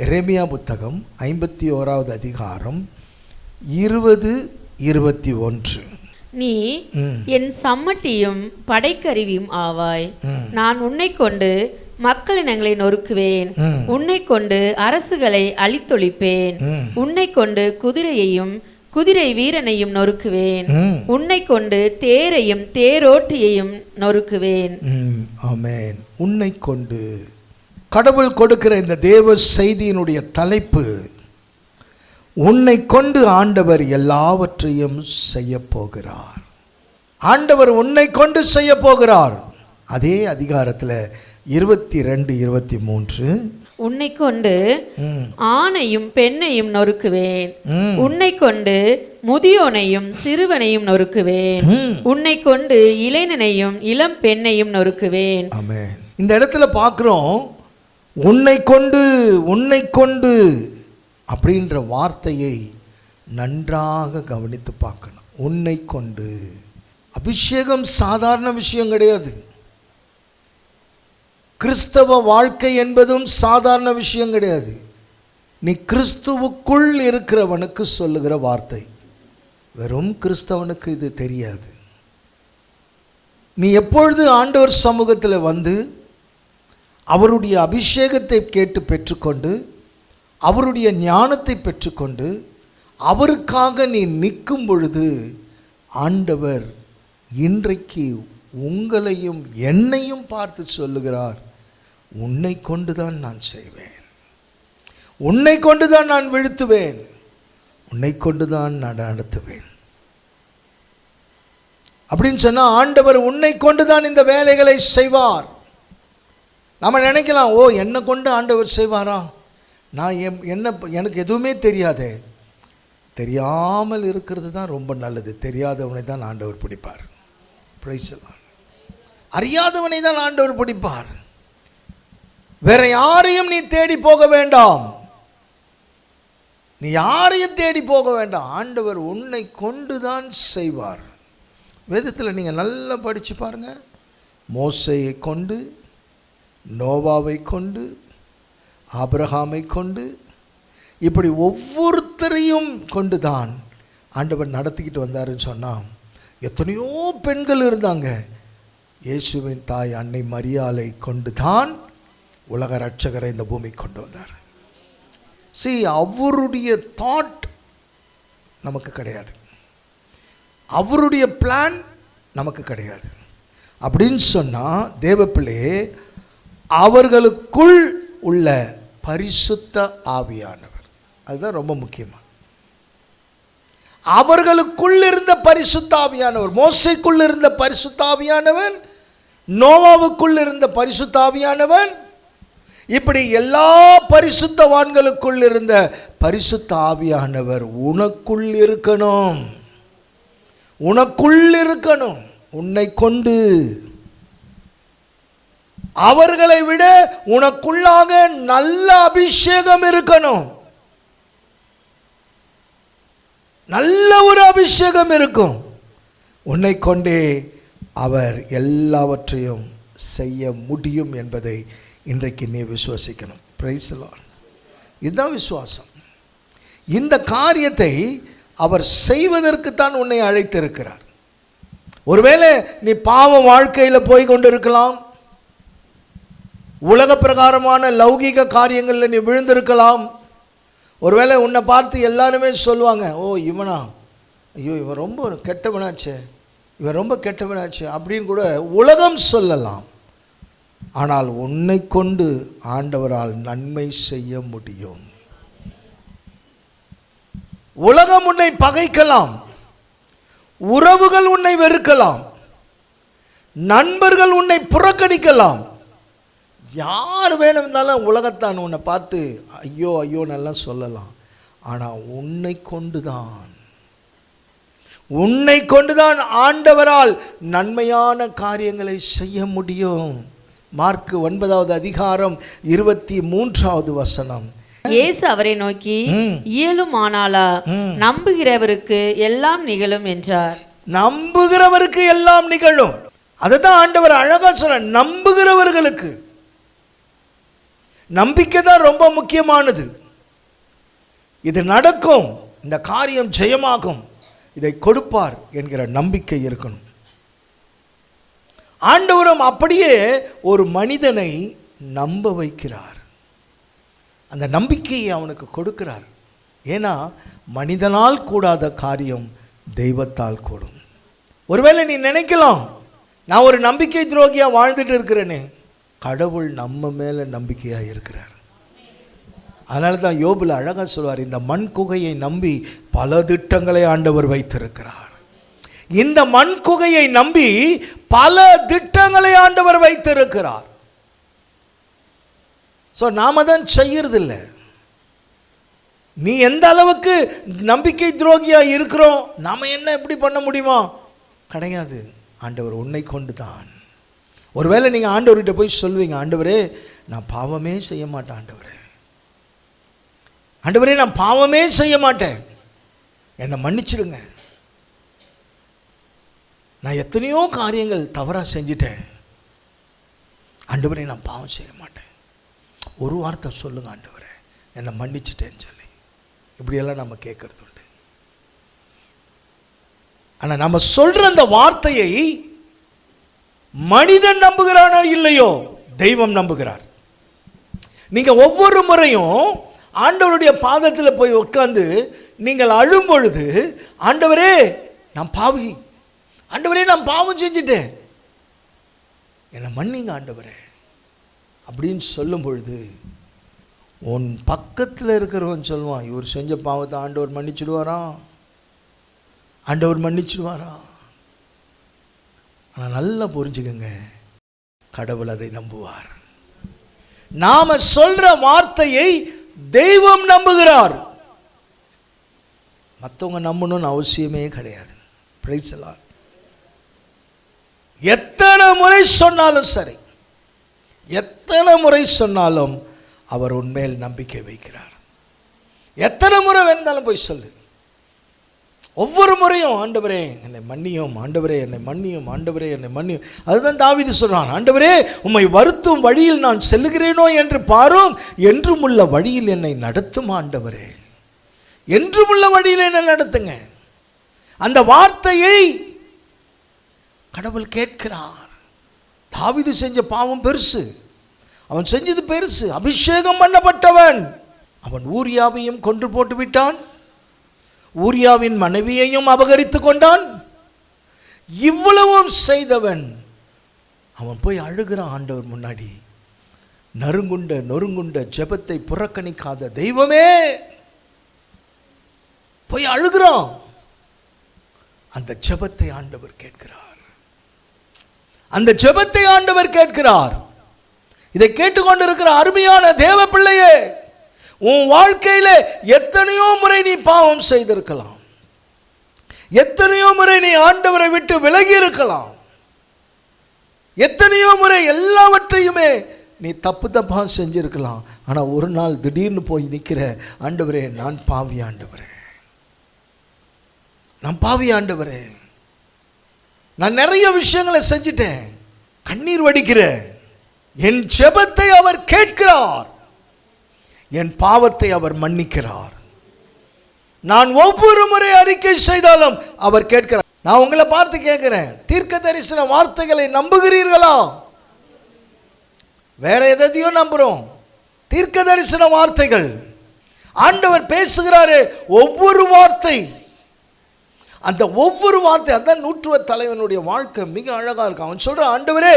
எரேமியா புத்தகம் 51வது அதிகாரம் 20-21. நீ என் சம்மட்டியும் படைக்கருவியும் ஆவாய். நான் உன்னை கொண்டு மக்களினங்களை நொறுக்குவேன். உன்னை கொண்டு அரசுகளை அழித்தொழிப்பேன். உன்னை கொண்டு குதிரையையும் குதிரை வீரனையும் நொறுக்குவேன். உன்னை கொண்டு தேரையும் தேரோட்டியையும் நொறுக்குவேன். ஆமென். உன்னை கொண்டு கடவுள் கொடுக்கிற இந்த தேவ செய்தியினுடைய தலைப்பு, உன்னை கொண்டு ஆண்டவர் எல்லாவற்றையும் செய்ய போகிறார். ஆண்டவர் உன்னை கொண்டு செய்ய போகிறார். அதே அதிகாரத்தில் 22-23, உன்னை கொண்டு ஆணையும் பெண்ணையும் நொறுக்குவேன். உன்னை கொண்டு முதியோனையும் சிறுவனையும் நொறுக்குவேன். உன்னை கொண்டு இளைஞனையும் இளம் பெண்ணையும் நொறுக்குவேன். ஆமென். இந்த இடத்துல பார்க்கிறோம், உன்னை கொண்டு அப்படின்ற வார்த்தையை நன்றாக கவனித்து பார்க்கணும். உன்னை கொண்டு. அபிஷேகம் சாதாரண விஷயம் கிடையாது. கிறிஸ்தவ வாழ்க்கை என்பதும் சாதாரண விஷயம் கிடையாது. நீ கிறிஸ்துவுக்குள் இருக்கிறவனுக்கு சொல்லுகிற வார்த்தை. வெறும் கிறிஸ்தவனுக்கு இது தெரியாது. நீ எப்பொழுது ஆண்டவர் சமூகத்தில் வந்து அவருடைய அபிஷேகத்தை கேட்டு பெற்றுக்கொண்டு, அவருடைய ஞானத்தை பெற்றுக்கொண்டு, அவருக்காக நீ நிற்கும் பொழுது, ஆண்டவர் இன்றைக்கு உங்களையும் என்னையும் பார்த்து சொல்லுகிறார், உன்னை கொண்டுதான் நான் செய்வேன், உன்னை கொண்டுதான் நான் வீழ்த்துவேன், உன்னை கொண்டுதான் நான் நடத்துவேன் அப்படின்னு சொன்னால், ஆண்டவர் உன்னை கொண்டுதான் இந்த வேலைகளை செய்வார். நம்ம நினைக்கலாம், ஓ என்னை கொண்டு ஆண்டவர் செய்வாரா, நான் எனக்கு எதுவுமே தெரியாதே. தெரியாமல் இருக்கிறது தான் ரொம்ப நல்லது. தெரியாதவனை தான் ஆண்டவர் பிடிப்பார். Price the Lord. அறியாதவனை தான் ஆண்டவர் பிடிப்பார். வேற யாரையும் நீ தேடி போக வேண்டாம். நீ யாரையும் தேடி போக வேண்டாம். ஆண்டவர் உன்னை கொண்டு தான் செய்வார். வேதத்தில் நீங்கள் நல்லா படித்து பாருங்கள். மோசேயை கொண்டு, நோவாவை கொண்டு, ஆபிரகாமை கொண்டு, இப்படி ஒவ்வொருத்தரையும் கொண்டு தான் ஆண்டவர் நடத்திக்கிட்டு வந்தாருன்னு சொன்னால், எத்தனையோ பெண்கள் இருந்தாங்க. இயேசுவின் தாய் அன்னை மரியாளை கொண்டு தான் உலக ரட்சகரை இந்த பூமிக்கு கொண்டு வந்தார். அவருடைய தாட் நமக்கு கிடையாது, அவருடைய பிளான் நமக்கு கிடையாது. அப்படின்னு சொன்னால் தேவப்பிள்ளையே, அவர்களுக்குள் உள்ள பரிசுத்த ஆவியானவர், அதுதான் ரொம்ப முக்கியமாக. அவர்களுக்குள் இருந்த பரிசுத்த ஆவியானவர், மோசேக்குள் இருந்த பரிசுத்த ஆவியானவர், நோவாவுக்குள் இருந்த பரிசுத்த ஆவியானவர், இப்படி எல்லா பரிசுத்தவான்களுக்குள் இருந்த பரிசுத்த ஆவியானவர் உனக்குள் இருக்கணும். உனக்குள் இருக்கணும். உன்னை கொண்டு. அவர்களை விட உனக்குள்ளாக நல்ல அபிஷேகம் இருக்கணும். நல்ல ஒரு அபிஷேகம் இருக்கும். உன்னை கொண்டே அவர் எல்லாவற்றையும் செய்ய முடியும் என்பதை இன்றைக்கு நீ விசுவாசிக்கணும். Praise the Lord. இதுதான் விசுவாசம். இந்த காரியத்தை அவர் செய்வதற்குத்தான் உன்னை அழைத்திருக்கிறார். ஒருவேளை நீ பாவ வாழ்க்கையில் போய் கொண்டிருக்கலாம், உலக பிரகாரமான லௌகீக காரியங்களில் நீ விழுந்திருக்கலாம். ஒருவேளை உன்னை பார்த்து எல்லாருமே சொல்லுவாங்க, ஓ இவனா, ஐயோ இவன் ரொம்ப கெட்டவனாச்சே, இவன் ரொம்ப கெட்டவனாச்சே அப்படின்னு கூட உலகம் சொல்லலாம். ஆனால் உன்னை கொண்டு ஆண்டவரால் நன்மை செய்ய முடியும். உலகம் உன்னை பகைக்கலாம், உறவுகள் உன்னை வெறுக்கலாம், நண்பர்கள் உன்னை புறக்கணிக்கலாம், யார் வேணும்னாலும் உலகத்தான் உன்னை பார்த்து ஐயோ ஐயோ நல்லா சொல்லலாம். ஆனால் உன்னை கொண்டுதான், உன்னை கொண்டுதான் ஆண்டவரால் நன்மையான காரியங்களை செய்ய முடியும். மார்க் 9வது அதிகாரம் 23வது வசனம். இயேசு அவரை நோக்கி, இயலுமானாலா நம்புகிறவருக்கு எல்லாம் நிகழும் என்றார். நம்புகிறவருக்கு எல்லாம் நிகழும். அதுதான் ஆண்டவர் அழகா சொல்ற. நம்புகிறவர்களுக்கு நம்பிக்கை தான் ரொம்ப முக்கியமானது. இது நடக்கும், இந்த காரியம் ஜெயமாகும், இதை கொடுப்பார் என்கிற நம்பிக்கை இருக்கணும். ஆண்டவரும் அப்படியே ஒரு மனிதனை நம்ப வைக்கிறார். அந்த நம்பிக்கையை அவனுக்கு கொடுக்கிறார். ஏன்னா மனிதனால் கூடாத காரியம் தெய்வத்தால் கூடும். ஒருவேளை நீ நினைக்கலாம், நான் ஒரு நம்பிக்கை துரோகியாக வாழ்ந்துட்டு இருக்கிறேனே. கடவுள் நம்ம மேலே நம்பிக்கையாக இருக்கிறார். அதனால தான் யோபுல அழகாக சொல்வார், இந்த மண் குகையை நம்பி பல திட்டங்களை ஆண்டவர் வைத்திருக்கிறார். இந்த மண் குகையை நம்பி பல திட்டங்களை ஆண்டவர் வைத்திருக்கிறார். ஸோ நாம தான் செய்யறதில்லை. நீ எந்த அளவுக்கு நம்பிக்கை துரோகியாக இருக்கிறோம், நாம என்ன எப்படி பண்ண முடியுமா? கிடையாது. ஆண்டவர் உன்னை கொண்டு தான். ஒருவேளை நீங்கள் ஆண்டவர்கிட்ட போய் சொல்வீங்க, ஆண்டவரே நான் பாவமே செய்ய மாட்டேன், ஆண்டவரே நான் பாவமே செய்ய மாட்டேன், என்னை மன்னிச்சிடுங்க, நான் எத்தனையோ காரியங்கள் தவறாக செஞ்சிட்டேன், ஆண்டவரே நான் பாவம் செய்ய மாட்டேன். ஒரு வார்த்தை சொல்லுங்க, ஆண்டவரே என்னை மன்னிச்சிட்டேன்னு சொல்லி. இப்படியெல்லாம் நம்ம கேட்கறது உண்டு. ஆனால் நம்ம சொல்ற அந்த வார்த்தையை மனிதன் நம்புகிறானோ இல்லையோ, தெய்வம் நம்புகிறார். நீங்க ஒவ்வொரு முறையும் ஆண்டவருடைய பாதத்தில் போய் உட்கார்ந்து நீங்கள் அழும் பொழுது, ஆண்டவரே நான் பாவி, ஆண்டவரே நான் பாவம் செஞ்சுட்டேன், என்னை மன்னிங்க ஆண்டவரே அப்படின்னு சொல்லும் பொழுது, உன் பக்கத்தில் இருக்கிறவன் சொல்லுவான், இவர் செஞ்ச பாவத்தை ஆண்டவர் மன்னிச்சுடுவாரா, ஆண்டவர் மன்னிச்சுடுவாரா. ஆனால் நல்லா புரிஞ்சுக்கங்க, கடவுள் அதை நம்புவார். நாம சொல்ற வார்த்தையை தெய்வம் நம்புகிறார். மற்றவங்க நம்பணும்னு அவசியமே கிடையாது. Price the Lord. எத்தனை முறை சொன்னாலும் சரி, எத்தனை முறை சொன்னாலும் அவர் உன்மேல் நம்பிக்கை வைக்கிறார். எத்தனை முறை வேணாலும் போய் சொல்லு. ஒவ்வொரு முறையும் ஆண்டவரே என்னை மன்னியும், ஆண்டவரே என்னை மன்னியும், ஆண்டவரே என்னை மன்னியும். அதுதான் தாவீது சொல்றான், ஆண்டவரே உம்மை வருத்தும் வழியில் நான் செல்லுகிறேனோ என்று பாரும், என்றும் உள்ள வழியில் என்னை நடத்தும் ஆண்டவரே, என்றும் உள்ள வழியில் என்னை நடத்துங்க. அந்த வார்த்தையை கடவுள் கேட்கிறார். தாவீது செஞ்ச பாவம் பெருசு, அவன் செஞ்சது பெருசு. அபிஷேகம் பண்ணப்பட்டவன். அவன் ஊரியாவையும் கொன்று போட்டு விட்டான், ஊரியாவின் மனைவியையும் அபகரித்து கொண்டான். இவ்வளவும் செய்தவன் அவன் போய் அழுகிறான் ஆண்டவர் முன்னாடி. நொறுங்குண்ட ஜெபத்தை புறக்கணிக்காத தெய்வமே, போய் அழுகிறான். அந்த ஜெபத்தை ஆண்டவர் கேட்கிறார். அந்த ஜெபத்தை ஆண்டவர் கேட்கிறார். இதை கேட்டுக்கொண்டிருக்கிற அருமையான தேவ பிள்ளையே, உன் வாழ்க்கையில எத்தனையோ முறை நீ பாவம் செய்திருக்கலாம், எத்தனையோ முறை நீ ஆண்டவரை விட்டு விலகி இருக்கலாம், எத்தனையோ முறை எல்லாவற்றையுமே நீ தப்பா செஞ்சிருக்கலாம். ஆனால் ஒரு நாள் திடீர்னு போய் நிற்கிற, ஆண்டவரே நான் பாவி ஆண்டவரே, நான் பாவி ஆண்டவரே, நான் நிறைய விஷயங்களை செஞ்சிட்டேன், கண்ணீர் வடிக்கிறேன். என் ஜெபத்தை அவர் கேட்கிறார், என் பாவத்தை அவர் மன்னிக்கிறார். நான் ஒவ்வொரு முறை அறிக்கை செய்தாலும் அவர் கேட்கிறார். நான் உங்களை பார்த்து கேட்கிறேன், தீர்க்க தரிசன வார்த்தைகளை நம்புகிறீர்களா? வேற எதையோ நம்புறோம். தீர்க்க தரிசன வார்த்தைகள் ஆண்டவர் பேசுகிறாரு, ஒவ்வொரு வார்த்தை, அந்த ஒவ்வொரு வார்த்தை, அதான் நூற்றுவ தலைவனுடைய வாழ்க்கை மிக அழகா இருக்கும். அவன் சொல்ற, ஆண்டவரே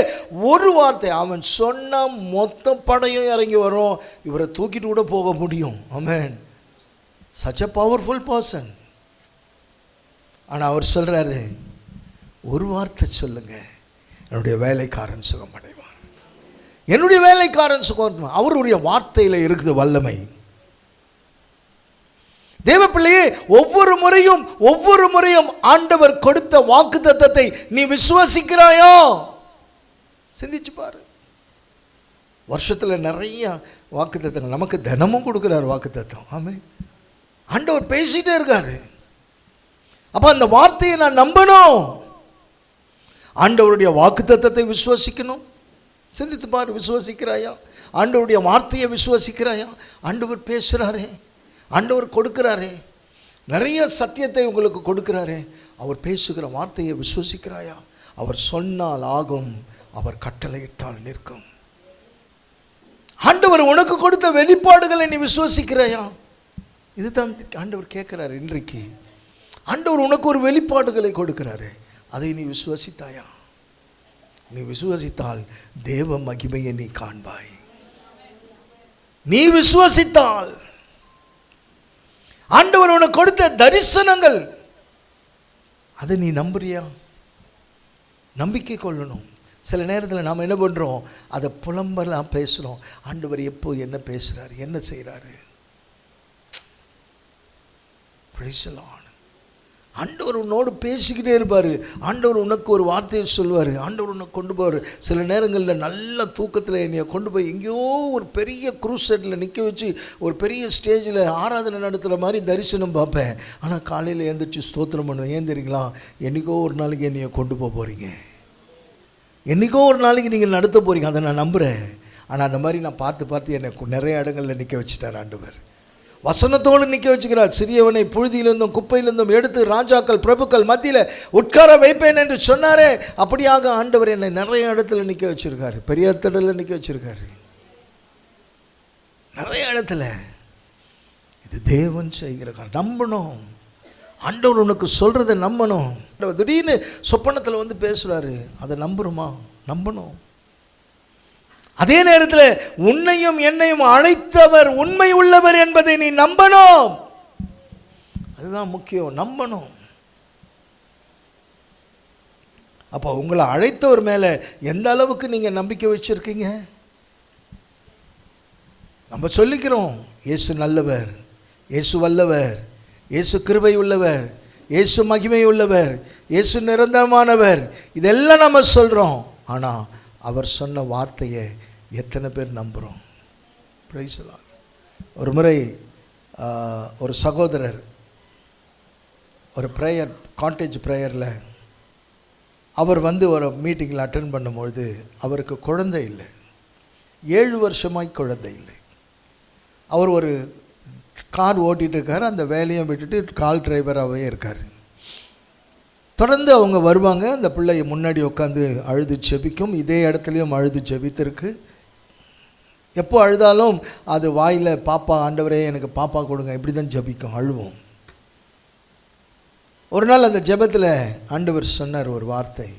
ஒரு வார்த்தை, அவன் சொன்ன மொத்த படையும் இறங்கி வரும், இவரை தூக்கிட்டு கூட போக முடியும். ஆமென். such a powerful person. ஆனால் அவர் சொல்றாரு, ஒரு வார்த்தை சொல்லுங்க, என்னுடைய வேலைக்காரன் சுகம் அடைவான், என்னுடைய வேலைக்காரன் சுகம். அவருடைய வார்த்தையில் இருக்குது வல்லமை. தேவ பிள்ளையே, ஒவ்வொரு முறையும் ஆண்டவர் கொடுத்த வாக்குத்தத்தத்தை நீ விசுவாசிக்கிறாயோ? சிந்திச்சு பாரு. வருஷத்துல நிறைய வாக்குத்தத்தங்கள் நமக்கு தினமும் கொடுக்கிறார் வாக்குத்தத்தம். ஆமென். ஆண்டவர் பேசிட்டே இருக்காரு. அப்ப அந்த வார்த்தையை நான் நம்பணும். ஆண்டவருடைய வாக்குத்தத்தத்தை விசுவாசிக்கணும். சிந்தித்து பாரு, விசுவாசிக்கிறாயா? ஆண்டவருடைய வார்த்தையை விசுவாசிக்கிறாயா? ஆண்டவர் பேசுகிறாரே, ஆண்டவர் கொடுக்கிறாரே, நிறைய சத்தியத்தை உங்களுக்கு கொடுக்கிறாரே, அவர் பேசுகிற வார்த்தையை விசுவாசிக்கிறாயா? அவர் சொன்னால் ஆகும், அவர் கட்டளையிட்டால் நிற்கும். ஆண்டவர் உனக்கு கொடுத்த வெளிப்பாடுகளை நீ விசுவாசிக்கிறாயா? இதுதான் ஆண்டவர் கேட்கிறார். இன்றைக்கு ஆண்டவர் உனக்கு ஒரு வெளிப்பாடுகளை கொடுக்கிறாரு, அதை நீ விசுவாசித்தாயா? நீ விசுவாசித்தால் தேவ மகிமையை நீ காண்பாய். நீ விசுவாசித்தால் ஆண்டவர் உனக்கு கொடுத்த தரிசனங்கள், அதை நீ நம்புறியா? நம்பிக்கை கொள்ளணும். சில நேரத்தில் நாம் என்ன பண்ணுறோம்? அதை புலம்பலாம் பேசுகிறோம். ஆண்டவர் எப்போ என்ன பேசுகிறாரு, என்ன செய்கிறாரு? Price the Lord. ஆண்டவர் உன்னோடு பேசிக்கிட்டே இருப்பார். ஆண்டவர் உனக்கு ஒரு வார்த்தையை சொல்வார். ஆண்டவர் உன்னை கொண்டு போவார். சில நேரங்களில் நல்ல தூக்கத்தில் என்னைய கொண்டு போய் எங்கேயோ ஒரு பெரிய க்ரூசைடில் நிற்க வச்சு ஒரு பெரிய ஸ்டேஜில் ஆராதனை நடத்துகிற மாதிரி தரிசனம் பார்ப்பேன். ஆனால் காலையில் எழுந்திரிச்சு ஸ்தோத்திரம் பண்ணுவேன். ஏன் தெரியுங்களா? என்றைக்கோ ஒரு நாளைக்கு என்னைய கொண்டு போக போகிறீங்க, என்றைக்கோ ஒரு நாளைக்கு நீங்கள் நடத்த போகிறீங்க, அதை நான் நம்புகிறேன். ஆனால் அந்த மாதிரி நான் பார்த்து என்னை நிறைய இடங்களில் நிற்க வச்சுட்டார் ஆண்டவர். வசனத்தோடு நிற்க வச்சுக்கிறார். சிறியவனை புழுதியிலிருந்தும் குப்பையிலிருந்தும் எடுத்து ராஜாக்கள் பிரபுக்கள் மத்தியில் உட்கார வைப்பேன் என்று சொன்னாரே, அப்படியாக ஆண்டவர் என்னை நிறைய இடத்துல நிற்க வச்சிருக்காரு. பெரிய இடத்துல நிற்க வச்சிருக்காரு, நிறைய இடத்துல. இது தேவன் செய்கிற காரியம். நம்பணும். ஆண்டவர் உனக்கு சொல்றதை நம்பணும். திடீர்னு சொப்பனத்தில் வந்து பேசுறாரு, அதை நம்புறோமா? நம்பணும். அதே நேரத்தில் உன்னையும் என்னையும் அழைத்தவர் உண்மை உள்ளவர் என்பதை நீ நம்பணும். அதுதான் முக்கியம், நம்பணும். அப்போ உங்களை அழைத்தவர் மேலே எந்த அளவுக்கு நீங்கள் நம்பிக்கை வச்சிருக்கீங்க? நம்ம சொல்லிக்கிறோம், இயேசு நல்லவர், இயேசு வல்லவர், இயேசு கிருபை உள்ளவர், இயேசு மகிமை உள்ளவர், இயேசு நிரந்தரமானவர், இதெல்லாம் நம்ம சொல்கிறோம். ஆனால் அவர் சொன்ன வார்த்தையை எத்தனை பேர் நம்புகிறோம்? Price the Lord. ஒரு முறை ஒரு சகோதரர் ஒரு ப்ரேயர், காண்டேஜ் ப்ரேயரில் அவர் வந்து ஒரு மீட்டிங்கில் அட்டென்ட் பண்ணும்பொழுது அவருக்கு குழந்தை இல்லை, 7 வருஷமாய் குழந்தை இல்லை. அவர் ஒரு கார் ஓட்டிகிட்டு இருக்கார், அந்த வேலையை விட்டுட்டு கால் டிரைவராகவே இருக்கார். தொடர்ந்து அவங்க வருவாங்க, அந்த பிள்ளை முன்னாடி உட்காந்து அழுது ஜெபிக்கும். இதே இடத்துலையும் அழுது ஜெபித்திருக்கு. எப்போ அழுதாலும் அது வாயில் பாப்பா, ஆண்டவரே எனக்கு பாப்பா கொடுங்க, இப்படி தான் ஜெபிக்கும், அழுவோம். ஒரு நாள் அந்த ஜெபத்தில் ஆண்டவர் சொன்னார், ஒரு வார்த்தை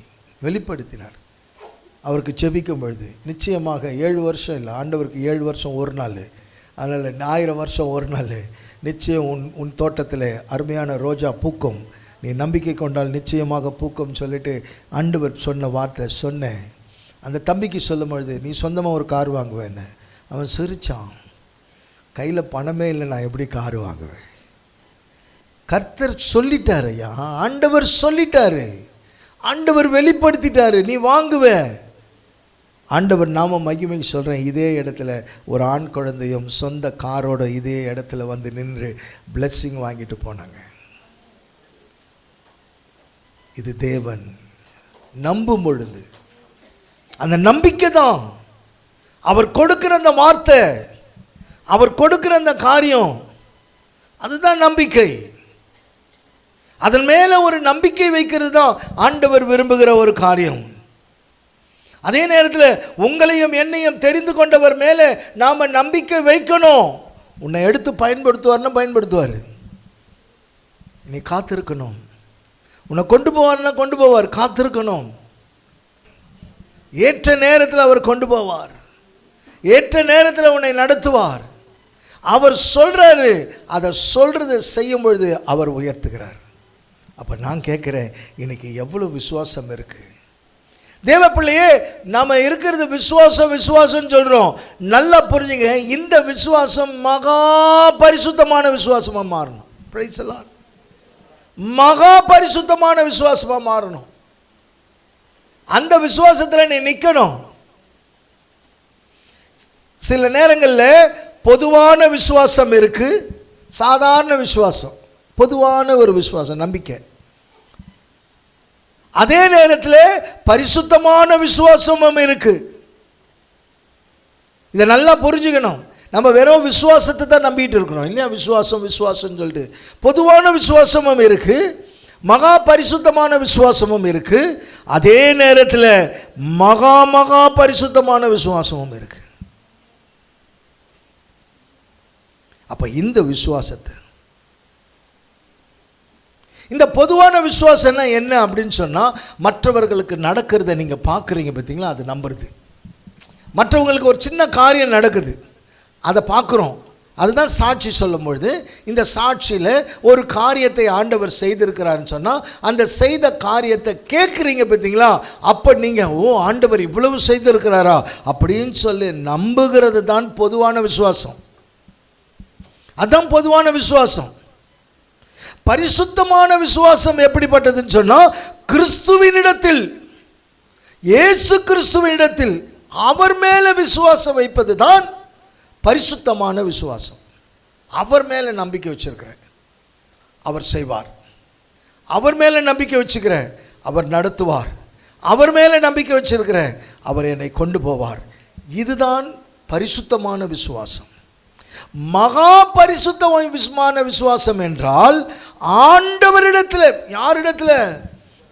வெளிப்படுத்தினார். அவருக்கு ஜெபிக்கும் பொழுது நிச்சயமாக 7 வருஷம் இல்லை, ஆண்டவருக்கு 7 வருஷம் ஒரு நாள், அதனால் 1000 வருஷம் ஒரு நாள், நிச்சயம் உன் தோட்டத்தில் அருமையான ரோஜா பூக்கும், நீ நம்பிக்கை கொண்டால் நிச்சயமாக பூக்கும் சொல்லிட்டு ஆண்டவர் சொன்ன வார்த்தை சொன்னேன். அந்த தம்பிக்கு சொல்லும் பொழுது, நீ சொந்தமாக ஒரு கார் வாங்குவேன்னு. அவன் சிரித்தான். கையில் பணமே இல்லை, நான் எப்படி கார் வாங்குவேன்? கர்த்தர் சொல்லிட்டாரு ஐயா, ஆண்டவர் சொல்லிட்டாரு, ஆண்டவர் வெளிப்படுத்திட்டாரு, நீ வாங்குவ. ஆண்டவர் நாம மகிமை சொல்கிறேன். இதே இடத்துல ஒரு ஆண் குழந்தையும் சொந்த காரோட இதே இடத்துல வந்து நின்று பிளெஸ்ஸிங் வாங்கிட்டு போனாங்க. இது தேவன். நம்பும் பொழுது அந்த நம்பிக்கை தான், அவர் கொடுக்கிற அந்த வார்த்தை, அவர் கொடுக்கிற அந்த காரியம், அதுதான் நம்பிக்கை. அதன் மேலே ஒரு நம்பிக்கை வைக்கிறது தான் ஆண்டவர் விரும்புகிற ஒரு காரியம். அதே நேரத்தில் உங்களையும் என்னையும் தெரிந்து கொண்டவர் மேலே நாம் நம்பிக்கை வைக்கணும். உன்னை எடுத்து பயன்படுத்துவார்னா பயன்படுத்துவார், நீ காத்திருக்கணும். உன்னை கொண்டு போவார்னா கொண்டு போவார், காத்திருக்கணும். ஏற்ற நேரத்தில் அவர் கொண்டு போவார், ஏற்ற நேரத்தில் உன்னை நடத்துவார். அவர் சொல்கிறாரு, அதை சொல்கிறத செய்யும் பொழுது அவர் உயர்த்துகிறார். அப்போ நான் கேட்குறேன், இன்னைக்கு எவ்வளோ விசுவாசம் இருக்குது? தேவ பிள்ளையே, நாம் இருக்கிறது விசுவாசம் சொல்கிறோம். நல்லா புரிஞ்சுங்க, இந்த விசுவாசம் மகா பரிசுத்தமான விசுவாசமாக மாறணும். Price the Lord. மகா பரிசுத்தமான விசுவாசமா மாறணும். அந்த விசுவாசத்தில் நீ நிற்கணும். சில நேரங்களில் பொதுவான விசுவாசம் இருக்கு, சாதாரண விசுவாசம், பொதுவான ஒரு விசுவாசம் நம்பிக்கை. அதே நேரத்தில் பரிசுத்தமான விசுவாசமும் இருக்கு. இதை நல்லா புரிஞ்சுக்கணும். நம்ம வெறும் விசுவாசத்தை தான் நம்பிட்டு இருக்கிறோம் இல்லையா? விசுவாசம் சொல்லிட்டு பொதுவான விசுவாசமும் இருக்கு, மகா பரிசுத்தமான விசுவாசமும் இருக்கு, அதே நேரத்தில் மகா பரிசுத்தமான விசுவாசமும் இருக்கு. அப்ப இந்த விசுவாசத்தை, இந்த பொதுவான விசுவாசம்னா என்ன அப்படின்னு சொன்னால், மற்றவர்களுக்கு நடக்கிறத நீங்கள் பார்க்குறீங்க பார்த்தீங்களா, அது நம்புறது. மற்றவங்களுக்கு ஒரு சின்ன காரியம் நடக்குது, அதை பார்க்குறோம், அதுதான் சாட்சி சொல்லும்பொழுது. இந்த சாட்சியில் ஒரு காரியத்தை ஆண்டவர் செய்திருக்கிறாருன்னு சொன்னால், அந்த செய்த காரியத்தை கேட்குறீங்க பார்த்தீங்களா, அப்போ நீங்கள் ஓ ஆண்டவர் இவ்வளவு செய்திருக்கிறாரா அப்படின்னு சொல்லி நம்புகிறது தான் பொதுவான விசுவாசம். அதுதான் பொதுவான விசுவாசம். பரிசுத்தமான விசுவாசம் எப்படிப்பட்டதுன்னு சொன்னால், கிறிஸ்துவினிடத்தில், இயேசு கிறிஸ்துவினிடத்தில் அவர் மேலே விசுவாசம் வைப்பது தான் பரிசுத்தமான விசுவாசம். அவர் மேலே நம்பிக்கை வச்சிருக்கிறேன், அவர் செய்வார். அவர் மேலே நம்பிக்கை வச்சுக்கிறேன், அவர் நடத்துவார். அவர் மேலே நம்பிக்கை வச்சிருக்கிறேன், அவர் என்னை கொண்டு போவார். இதுதான் பரிசுத்தமான விசுவாசம். மகா பரிசுத்தமான விசுவாசம் என்றால் ஆண்டவரிடத்தில், யாரிடத்தில்?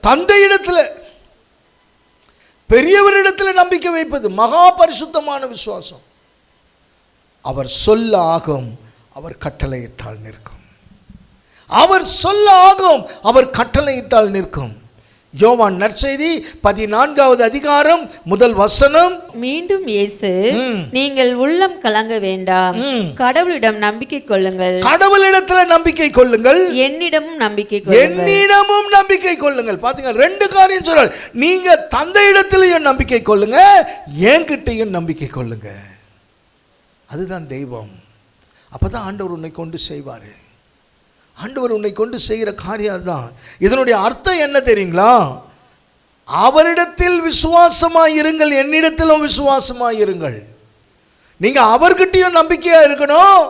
தந்தையிடத்தில், பெரியவரிடத்தில் நம்பிக்கை வைப்பது மகா பரிசுத்தமான விசுவாசம். அவர் சொல்ல ஆகும், அவர் கட்டளையிட்டால் நிற்கும். அவர் சொல்ல ஆகும், அவர் கட்டளையிட்டால் நிற்கும். யோவான் நற்செய்தி 14வது அதிகாரம் 1 வசனம். மீண்டும் இயேசு, நீங்கள் உள்ளம் கலங்க வேண்டாம், கடவுளிடம் நம்பிக்கை கொள்ளுங்கள். கடவுளிடத்தில் நம்பிக்கை கொள்ளுங்கள், என்னிடமும் நம்பிக்கை கொள்ளுங்கள். என்னிடமும் நம்பிக்கை கொள்ளுங்கள். பாத்தீங்க, ரெண்டு காரியம் சொல்றார். நீங்க தந்தையிடத்திலையும் நம்பிக்கை கொள்ளுங்க, என்கிட்டையும் நம்பிக்கை கொள்ளுங்க. அதுதான் தெய்வம். அப்பதான் ஆண்டவர் உன்னை கொண்டு செய்வாரு. ஆண்டவர் உன்னை கொண்டு செய்கிற காரியம் தான். இதனுடைய அர்த்தம் என்ன தெரியுங்களா? அவரிடத்தில் விசுவாசமாய் இருங்கள், என்னிடத்திலும் விசுவாசமாய் இருங்கள். நீங்க அவர்கிட்டயும் நம்பிக்கையா இருக்கணும்,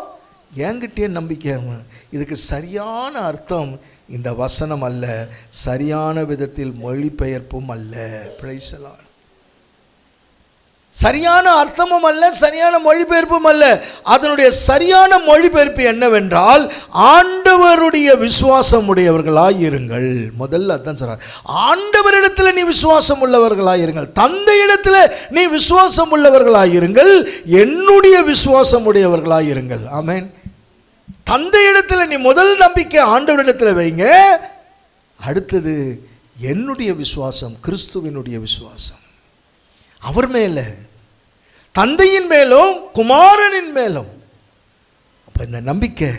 என்கிட்டயும் நம்பிக்கையா இருக்கணும். இதுக்கு சரியான அர்த்தம் இந்த வசனம் அல்ல, சரியான விதத்தில் மொழிபெயர்ப்பும் அல்ல. Price the Lord. சரியான அர்த்தமும் அல்ல, சரியான மொழிபெயர்ப்பும் அல்ல. அதனுடைய சரியான மொழிபெயர்ப்பு என்னவென்றால், ஆண்டவருடைய விசுவாசம் உடையவர்களாய் இருங்கள். முதல்ல அதான் சொல்றார். ஆண்டவரிடத்தில் நீ விசுவாசம் உள்ளவர்களாய் இருங்கள், தந்தையிடத்தில் நீ விசுவாசம் உள்ளவர்களாய் இருங்கள், என்னுடைய விசுவாசம் உடையவர்களாய் இருங்கள். ஆமென். தந்தையிடத்தில் நீ முதல் நம்பிக்கை ஆண்டவரிடத்தில் வைங்க. அடுத்தது என்னுடைய விசுவாசம், கிறிஸ்துவினுடைய விசுவாசம். அவர் மேலே, தந்தையின் மேலும் குமாரனின் மேலும். அப்போ இந்த நம்பிக்கை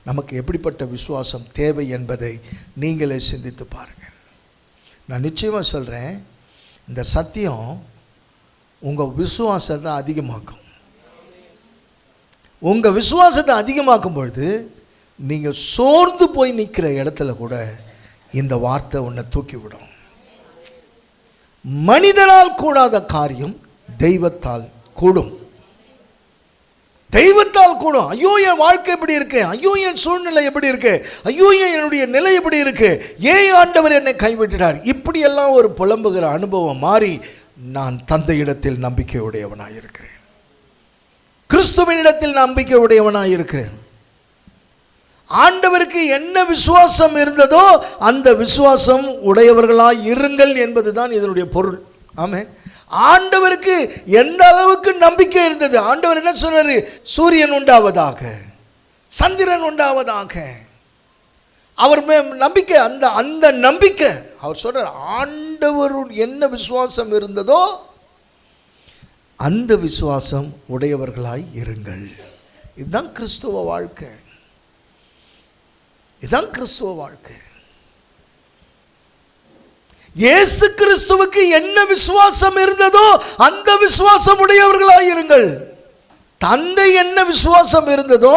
நமக்கு எப்படிப்பட்ட விசுவாசம் தேவை என்பதை நீங்களே சிந்தித்து பாருங்கள். நான் நிச்சயமாக சொல்கிறேன், இந்த சத்தியம் உங்கள் விசுவாசத்தை அதிகமாக்கும். உங்கள் விசுவாசத்தை அதிகமாக்கும் பொழுது நீங்கள் சோர்ந்து போய் நிற்கிற இடத்துல கூட இந்த வார்த்தை உன்னை தூக்கி விடும். மனிதனால் கூடாத காரியம் தெய்வத்தால் கூடும். தெய்வத்தால் கூடும். ஐயோ என் வாழ்க்கை எப்படி இருக்கு, ஐயோ என் சூழ்நிலை எப்படி இருக்கு, ஐயோ என்னுடைய நிலை எப்படி இருக்கு, ஏன் ஆண்டவர் என்னை கைவிட்டார், இப்படியெல்லாம் ஒரு புலம்புகிற அனுபவம் மாறி நான் தந்தையிடத்தில் நம்பிக்கை உடையவனாய் இருக்கிறேன், கிறிஸ்துவினிடத்தில் நம்பிக்கை உடையவனாய் இருக்கிறேன். ஆண்டவருக்கு என்ன விசுவாசம் இருந்ததோ அந்த விசுவாசம் உடையவர்களாய் இருங்கள் என்பதுதான் இதனுடைய பொருள். ஆமென். ஆண்டவருக்கு எந்த அளவுக்கு நம்பிக்கை இருந்தது, ஆண்டவர் என்ன சொன்னாரு? சூரியன் உண்டாவதாக, சந்திரன் உண்டாவதாக. அவர் நம்பிக்கை, அந்த நம்பிக்கை அவர் சொல்றார். ஆண்டவர் என்ன விசுவாசம் இருந்ததோ அந்த விசுவாசம் உடையவர்களாய் இருங்கள். இதுதான் கிறிஸ்துவ வாழ்க்கை. இதுதான் கிறிஸ்துவ வாழ்க்கை. இயேசு கிறிஸ்துவுக்கு என்ன விசுவாசம் இருந்ததோ அந்த விசுவாசம் உடையவர்களாய் இருங்கள். தந்தை என்ன விசுவாசம் இருந்ததோ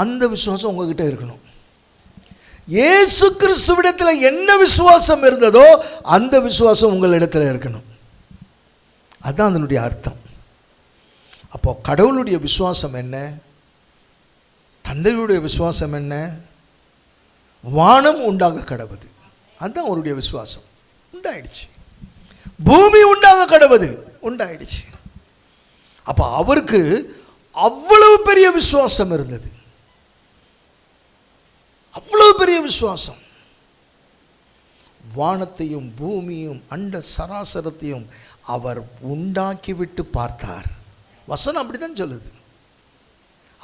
அந்த விசுவாசம் உங்ககிட்ட இருக்கணும். இயேசு கிறிஸ்துவிடத்தில் என்ன விசுவாசம் இருந்ததோ அந்த விசுவாசம் உங்களிடத்தில் இருக்கணும். அதுதான் அதனுடைய அர்த்தம். அப்போ கடவுளுடைய விசுவாசம் என்ன, தந்தையுடைய விசுவாசம் என்ன? வானம் உண்டாக கடவுது, அதுதான் அவருடைய விசுவாசம். உண்டாயிடுச்சு. பூமி உண்டாக கடவுது, உண்டாயிடுச்சு. அப்போ அவருக்கு அவ்வளவு பெரிய விசுவாசம் இருந்தது, அவ்வளவு பெரிய விசுவாசம். வானத்தையும் பூமியும் அண்ட சராசரத்தையும் அவர் உண்டாக்கிவிட்டு பார்த்தார். வசனம் அப்படிதான் சொல்லுது.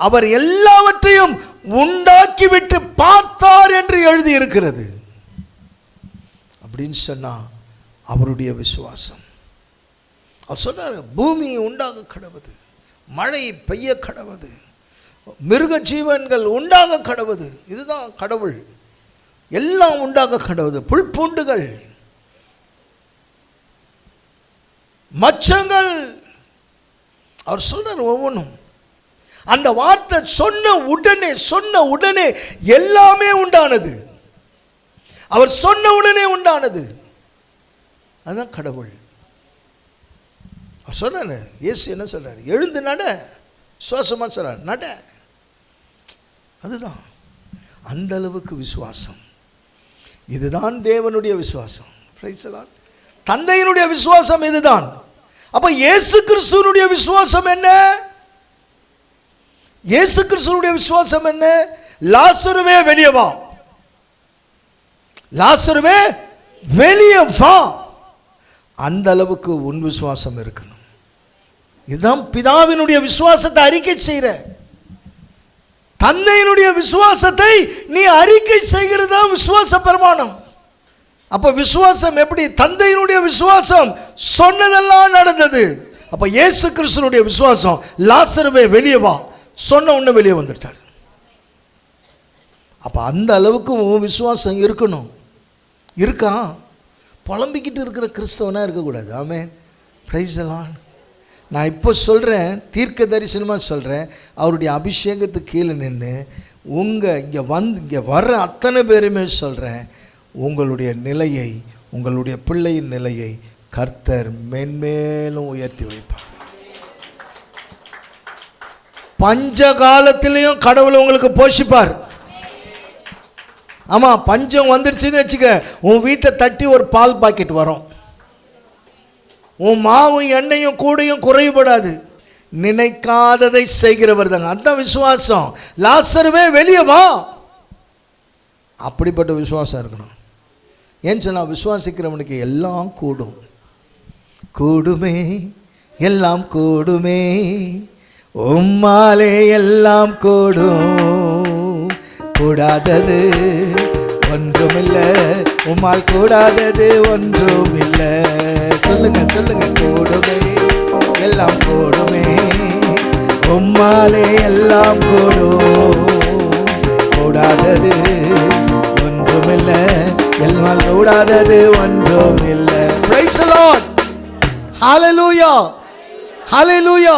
அவர் எல்லாவற்றையும் உண்டாக்கிவிட்டு பார்த்தார் என்று எழுதி இருக்கிறது. அப்படின்னு சொன்னா அவருடைய விசுவாசம். அவர் சொன்னார், பூமி உண்டாக கடவுது, மழை பெய்ய கடவுது, மிருக ஜீவன்கள் உண்டாக கடவுது. இதுதான் கடவுள். எல்லாம் உண்டாக கடவுது. புல் பூண்டுகள், மச்சங்கள், அவர் சொன்னார் ஒவ்வொன்றும். அந்த வார்த்தை சொன்ன உடனே எல்லாமே உண்டானது. அவர் சொன்ன உடனே உண்டானது. அதுதான் கடவுள். அவர் சொன்னார், இயேசு என்ன சொல்றாரு? எழுந்து நட. சுவாசமா சொல்றார், நட. அதுதான் அந்த அளவுக்கு விசுவாசம். இதுதான் தேவனுடைய விசுவாசம். தந்தையினுடைய விசுவாசம் இதுதான். அப்ப இயேசு கிறிஸ்துவினுடைய விசுவாசம் என்ன? இயேசு கிறிஸ்துவினுடைய விசுவாசம் என்ன? லாசருவே வெளியே வா, லாசருவே வெளியே வா. அந்த அளவுக்கு உன் விசுவாசம் இருக்கணும். இதுதான் பிதாவினுடைய விசுவாசத்தை அறிக்கை செய்கிற. தந்தையினுடைய விசுவாசத்தை நீ அறிக்கை செய்கிறதா விசுவாச பிரமாணம். அப்ப விசுவாசம் எப்படி? தந்தையினுடைய விசுவாசம் சொன்னதெல்லாம் நடந்தது. அப்ப இயேசு கிறிஸ்துவினுடைய விசுவாசம், லாசருவே வெளியே வா, சொன்ன உடனே வெளியே வந்துட்டார். அப்ப அந்த அளவுக்கு உன் விசுவாசம் இருக்கணும். இருக்கா? புலம்பிக்கிட்டு இருக்கிற கிறிஸ்தவனா இருக்கக்கூடாது. ஆமென், பிரைஸ் தி லார்ட். நான் இப்போ சொல்கிறேன், தீர்க்க தரிசனமாக சொல்கிறேன். அவருடைய அபிஷேகத்துக்கு கீழே நின்று இங்கே வர்ற அத்தனை பேருமே சொல்கிறேன், உங்களுடைய நிலையை, உங்களுடைய பிள்ளையின் நிலையை கர்த்தர் மென்மேலும் உயர்த்தி வைப்பார். பஞ்ச காலத்திலையும் கடவுள் உங்களுக்கு போஷிப்பார். ஆமாம், பஞ்சம் வந்துருச்சுன்னு வச்சுக்க, உன் வீட்டை தட்டி ஒரு பால் பாக்கெட் வரும். உன் மாவும் எண்ணெயும் கூடையும் குறைபடாது. நினைக்காததை செய்கிறவர் தாங்க. அதுதான் விசுவாசம். லாசருவே வெளியே வா. அப்படிப்பட்ட விசுவாசம் இருக்கணும். ஏன்னு சொன்னால், விசுவாசிக்கிறவனுக்கு எல்லாம் கூடும். கூடுமே, எல்லாம் கூடுமே, உம்மாலே எல்லாம் கூடும். கூடாதது ஒன்றுமில்லை, உம்மால் கூடாதது ஒன்றுமில்லை. சொல்லுங்க சொல்லுங்க, கூடுமே, எல்லாம் கூடுமே, உம்மாலே எல்லாம் கூடும். கூடாதது ஒன்றுமில்லை, எல்லாம் கூடாதது ஒன்றுமில்லை. Praise the Lord. Hallelujah, hallelujah.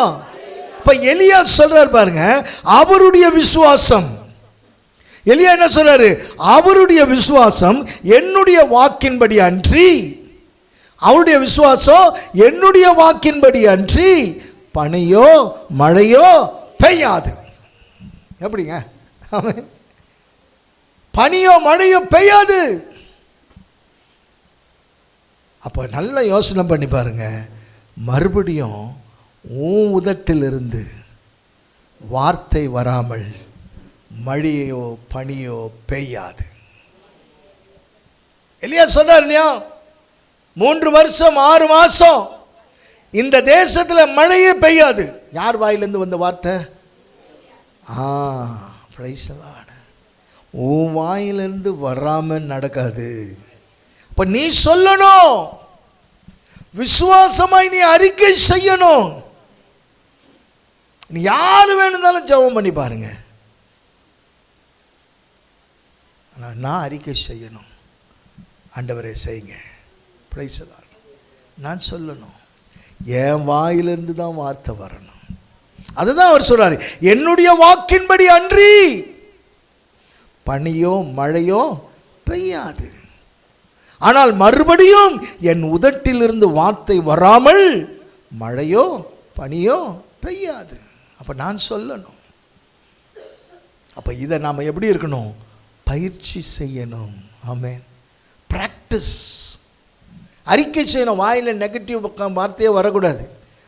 இப்ப எலியா சொல்றார் பாருங்க, அவருடைய விசுவாசம். எலியா என்ன சொல்றாரு? அவருடைய விசுவாசம் என்னுடைய வாக்கின்படி அன்றி, அவருடைய விசுவாசம் என்னுடைய வாக்கின்படி அன்றி பனியோ மழையோ பெய்யாது. எப்படிங்க? பனியோ மழையோ பெய்யாது. அப்போ நல்ல யோசனை பண்ணி பாருங்க. மறுபடியும் உன் உதட்டிலிருந்து வார்த்தை வராமல் மழையோ பனியோ பெய்யாது. எலியா சொன்னார் இல்லையா, 3 வருஷம் 6 மாசம் இந்த தேசத்தில் மழையே பெய்யாது. யார் வாயிலிருந்து வந்த வார்த்தை? Price the Lord. உன் வாயிலிருந்து வராமல் நடக்காது. அப்ப நீ சொல்லணும், விசுவாசமாய் நீ அறிக்கை செய்யணும். நீ யாரு வேணும்னாலும் ஜெபம் பண்ணி பாருங்க. நான் அறிக்கை செய்யணும். ஆண்டவரே செய்யுங்க. Price the Lord. நான் சொல்லணும், என் வாயிலிருந்து தான் வார்த்தை வரணும். அதுதான் அவர் சொல்றாரு, என்னுடைய வாக்கின்படி அன்றி பனியோ மழையோ பெய்யாது. ஆனால் மறுபடியும் என் உதட்டிலிருந்து வார்த்தை வராமல் மழையோ பனியோ பெய்யாது. அப்போ நான் சொல்லணும். அப்போ இதை நாம் எப்படி இருக்கணும்? பயிற்சி செய்யணும். ஆமென். ப்ராக்டிஸ். அறிக்கை செய்யணும். வாயில் நெகட்டிவ் வார்த்தையே வரக்கூடாது,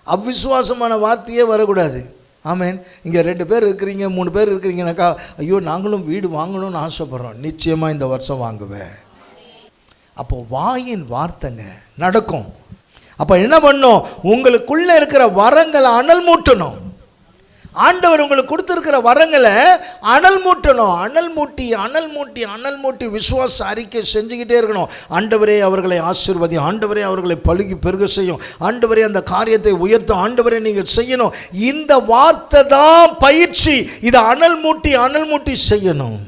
அவ்விசுவாசமான வார்த்தையே வரக்கூடாது. ஆமென். இங்கே 2 பேர் இருக்கிறீங்க, 3 பேர் இருக்கிறீங்கனாக்கா, ஐயோ நாங்களும் வீடு வாங்கணும்னு ஆசைப்படுறோம், நிச்சயமாக இந்த வருஷம் வாங்குவேன். அப்போ வாயின் வார்த்தைங்க நடக்கும். அப்போ என்ன பண்ணும்? உங்களுக்குள்ளே இருக்கிற வரங்களை அனல் மூட்டணும். ஆண்டவர் உங்களுக்கு கொடுத்துருக்கிற வரங்களை அனல் மூட்டணும். அனல் மூட்டி விசுவாச அறிக்கை செஞ்சுக்கிட்டே இருக்கணும். ஆண்டவரே அவர்களை ஆசீர்வதி, ஆண்டவரே அவர்களை பழுகி பெருக செய்யும், ஆண்டவரே அந்த காரியத்தை உயர்த்தும், ஆண்டவரே நீங்கள் செய்யணும். இந்த வார்த்தை தான் பயிற்சி. இதை அனல் மூட்டி செய்யணும்.